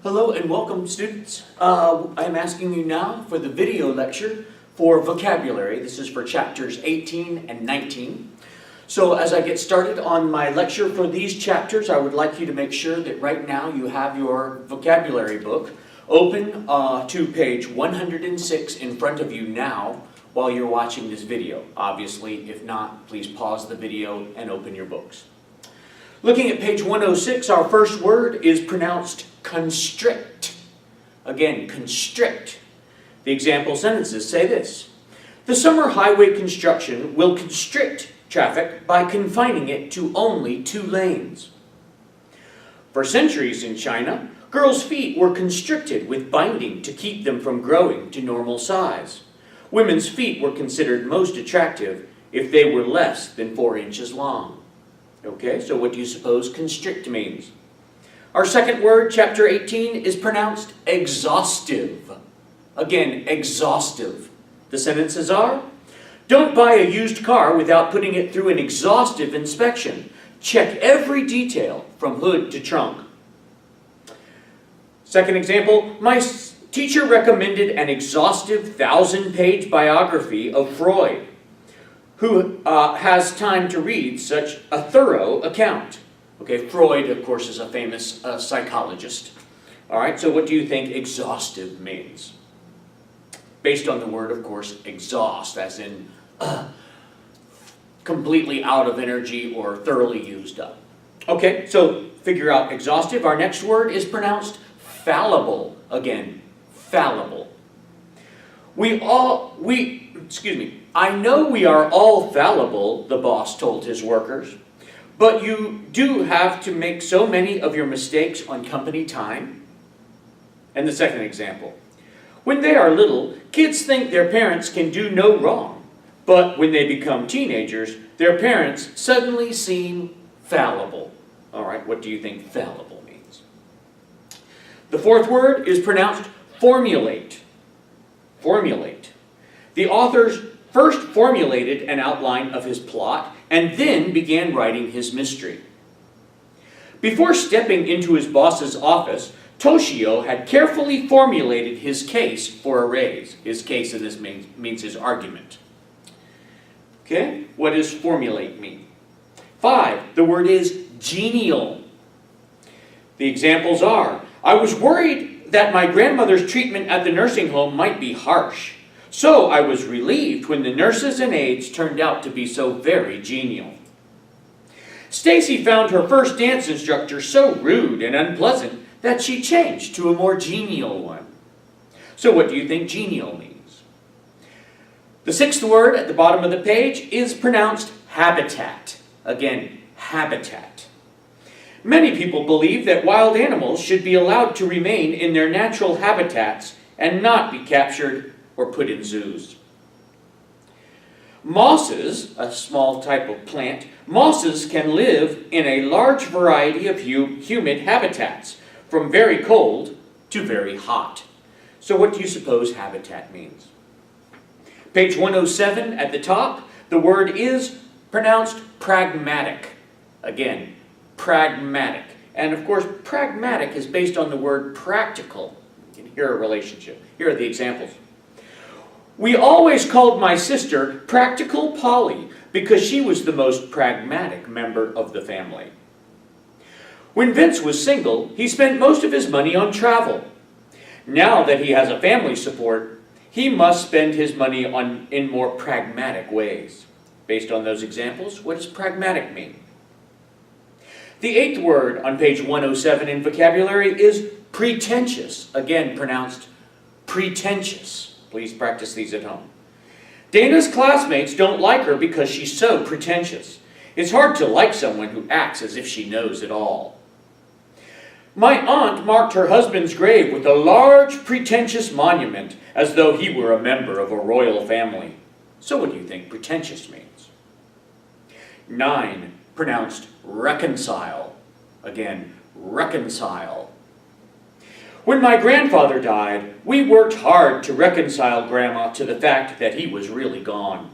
Hello and welcome, students. I'm asking you now for the video lecture for vocabulary. This is for chapters 18 and 19. So as I get started on my lecture for these chapters, I would like you to make sure that right now you have your vocabulary book open to page 106 in front of you now while you're watching this video. Obviously, if not, please pause the video and open your books. Looking at page 106, our first word is pronounced constrict. Again, constrict. The example sentences say this: the summer highway construction will constrict traffic by confining it to only 2 lanes. For centuries in China, girls' feet were constricted with binding to keep them from growing to normal size. Women's feet were considered most attractive if they were less than 4 inches long. Okay, so what do you suppose constrict means? Our second word, chapter 18, is pronounced exhaustive. Again, exhaustive. The sentences are: don't buy a used car without putting it through an exhaustive inspection. Check every detail from hood to trunk. Second example, my teacher recommended an exhaustive 1,000-page biography of Freud. Who has time to read such a thorough account? Okay, Freud, of course, is a famous psychologist. All right, so what do you think exhaustive means? Based on the word, of course, exhaust, as in completely out of energy or thoroughly used up. Okay, so figure out exhaustive. Our next word is pronounced fallible. Again, fallible. I know we are all fallible, the boss told his workers, but you do have to make so many of your mistakes on company time. And the second example: when they are little, kids think their parents can do no wrong, but when they become teenagers, their parents suddenly seem fallible. All right, what do you think fallible means? The fourth word is pronounced formulate. Formulate. The authors first formulated an outline of his plot and then began writing his mystery. Before stepping into his boss's office, Toshio had carefully formulated his case for a raise. His case in this means his argument. Okay, what does formulate mean? 5, the word is genial. The examples are: I was worried that my grandmother's treatment at the nursing home might be harsh. So I was relieved when the nurses and aides turned out to be so very genial. Stacy found her first dance instructor so rude and unpleasant that she changed to a more genial one. So what do you think genial means? The 6th word at the bottom of the page is pronounced habitat. Again, habitat. Many people believe that wild animals should be allowed to remain in their natural habitats and not be captured or put in zoos. Mosses, a small type of plant, mosses can live in a large variety of humid habitats, from very cold to very hot. So what do you suppose habitat means? Page 107 at the top, the word is pronounced pragmatic. Again, pragmatic. And of course, pragmatic is based on the word practical. You can hear a relationship. Here are the examples. We always called my sister Practical Polly because she was the most pragmatic member of the family. When Vince was single, he spent most of his money on travel. Now that he has a family support, he must spend his money in more pragmatic ways. Based on those examples, what does pragmatic mean? The 8th word on page 107 in vocabulary is pretentious. Again, pronounced pretentious. Please practice these at home. Dana's classmates don't like her because she's so pretentious. It's hard to like someone who acts as if she knows it all. My aunt marked her husband's grave with a large, pretentious monument, as though he were a member of a royal family. So what do you think pretentious means? 9, pronounced reconcile. Again, reconcile. When my grandfather died, we worked hard to reconcile Grandma to the fact that he was really gone.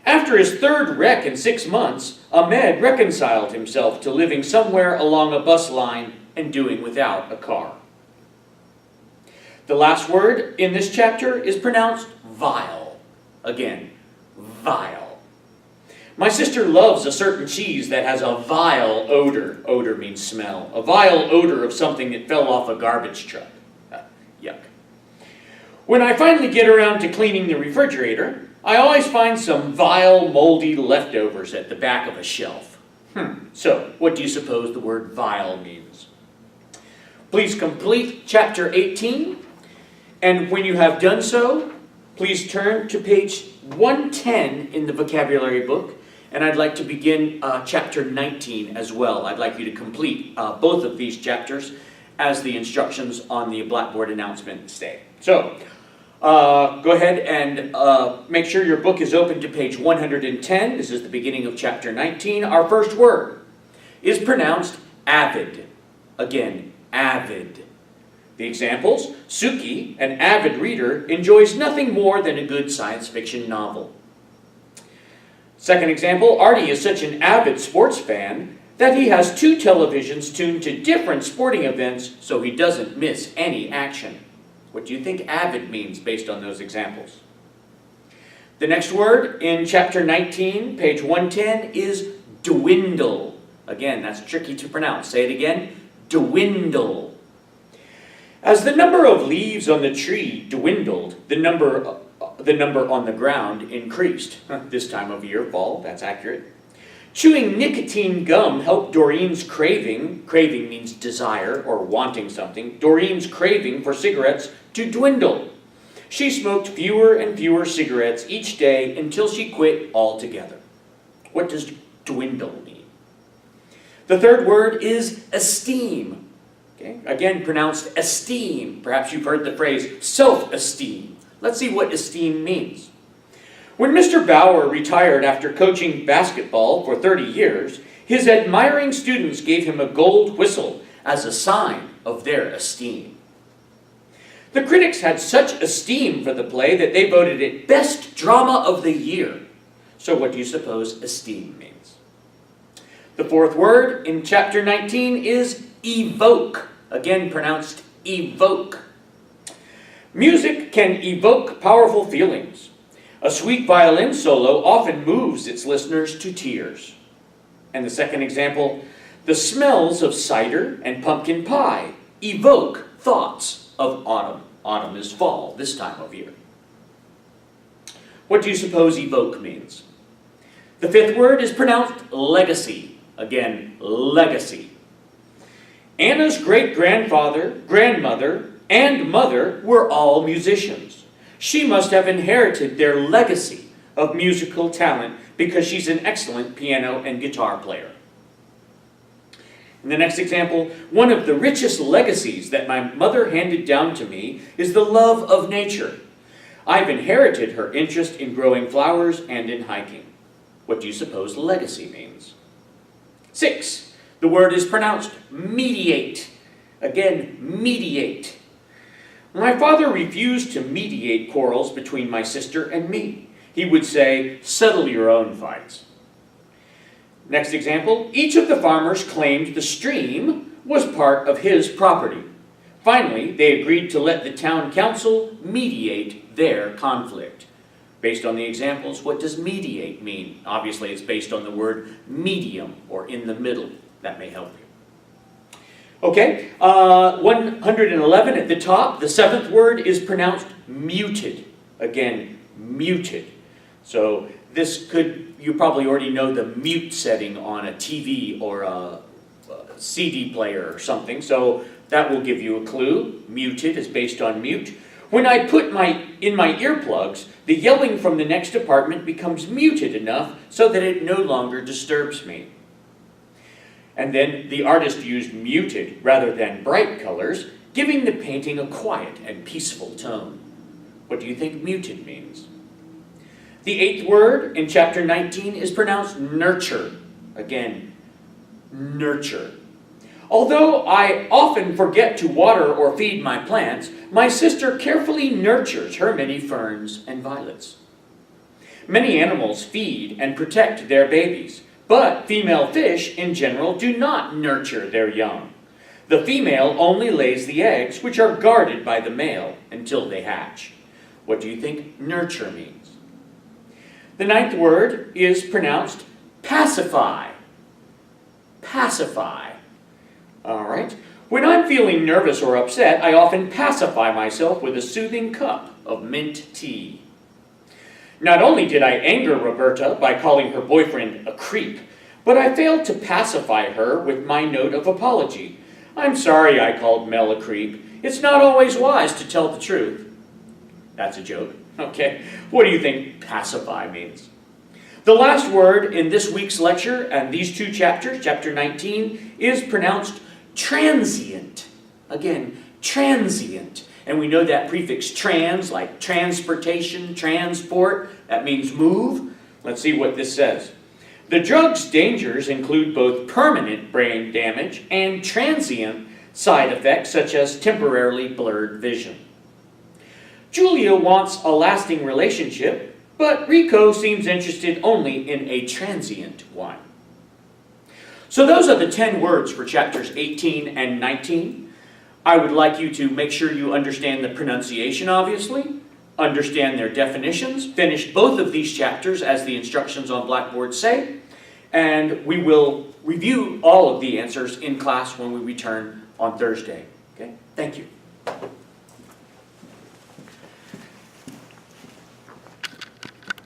After his third wreck in 6 months, Ahmed reconciled himself to living somewhere along a bus line and doing without a car. The last word in this chapter is pronounced vile. Again, vile. My sister loves a certain cheese that has a vile odor. Odor means smell. A vile odor of something that fell off a garbage truck. Yuck. When I finally get around to cleaning the refrigerator, I always find some vile, moldy leftovers at the back of a shelf. So, what do you suppose the word vile means? Please complete chapter 18, and when you have done so, please turn to page 110 in the vocabulary book, and I'd like to begin chapter 19 as well. I'd like you to complete both of these chapters as the instructions on the Blackboard announcement state. So, go ahead and make sure your book is open to page 110. This is the beginning of chapter 19. Our first word is pronounced avid. Again, avid. The examples: Suki, an avid reader, enjoys nothing more than a good science fiction novel. Second example, Artie is such an avid sports fan that he has 2 televisions tuned to different sporting events so he doesn't miss any action. What do you think avid means based on those examples? The next word in chapter 19, page 110, is dwindle. Again, that's tricky to pronounce. Say it again, dwindle. As the number of leaves on the tree dwindled, the number on the ground increased. This time of year, fall, that's accurate. Chewing nicotine gum helped Doreen's craving means desire or wanting something, Doreen's craving for cigarettes to dwindle. She smoked fewer and fewer cigarettes each day until she quit altogether. What does dwindle mean? The third word is esteem. Okay? Again, pronounced esteem. Perhaps you've heard the phrase self-esteem. Let's see what esteem means. When Mr. Bauer retired after coaching basketball for 30 years, his admiring students gave him a gold whistle as a sign of their esteem. The critics had such esteem for the play that they voted it Best Drama of the Year. So what do you suppose esteem means? The fourth word in chapter 19 is evoke. Again, pronounced evoke. Music can evoke powerful feelings. A sweet violin solo often moves its listeners to tears. And the second example, the smells of cider and pumpkin pie evoke thoughts of autumn. Autumn is fall, this time of year. What do you suppose evoke means? The fifth word is pronounced legacy. Again, legacy. Anna's great-grandfather, grandmother, and mother were all musicians. She must have inherited their legacy of musical talent because she's an excellent piano and guitar player. In the next example, one of the richest legacies that my mother handed down to me is the love of nature. I've inherited her interest in growing flowers and in hiking. What do you suppose legacy means? 6. The word is pronounced mediate. Again, mediate. My father refused to mediate quarrels between my sister and me. He would say, settle your own fights. Next example, each of the farmers claimed the stream was part of his property. Finally, they agreed to let the town council mediate their conflict. Based on the examples, what does mediate mean? Obviously, it's based on the word medium or in the middle. That may help you. Okay, 111 at the top, the 7th word is pronounced muted. Again, muted. So this could, you probably already know the mute setting on a TV or a CD player or something, so that will give you a clue. Muted is based on mute. When I put in my earplugs, the yelling from the next apartment becomes muted enough so that it no longer disturbs me. And then the artist used muted rather than bright colors, giving the painting a quiet and peaceful tone. What do you think muted means? The 8th word in chapter 19 is pronounced nurture. Again, nurture. Although I often forget to water or feed my plants, my sister carefully nurtures her many ferns and violets. Many animals feed and protect their babies, but female fish in general do not nurture their young. The female only lays the eggs, which are guarded by the male until they hatch. What do you think nurture means? The ninth word is pronounced pacify. Pacify. All right. When I'm feeling nervous or upset, I often pacify myself with a soothing cup of mint tea. Not only did I anger Roberta by calling her boyfriend a creep, but I failed to pacify her with my note of apology. I'm sorry I called Mel a creep. It's not always wise to tell the truth. That's a joke. Okay. What do you think pacify means? The last word in this week's lecture and these two chapters, chapter 19, is pronounced transient. Again, transient. And we know that prefix trans, like transportation, transport, that means move. Let's see what this says. The drug's dangers include both permanent brain damage and transient side effects such as temporarily blurred vision. Julia wants a lasting relationship, but Rico seems interested only in a transient one. So those are the 10 words for chapters 18 and 19. I would like you to make sure you understand the pronunciation, obviously, understand their definitions, finish both of these chapters as the instructions on Blackboard say, and we will review all of the answers in class when we return on Thursday. Okay? Thank you.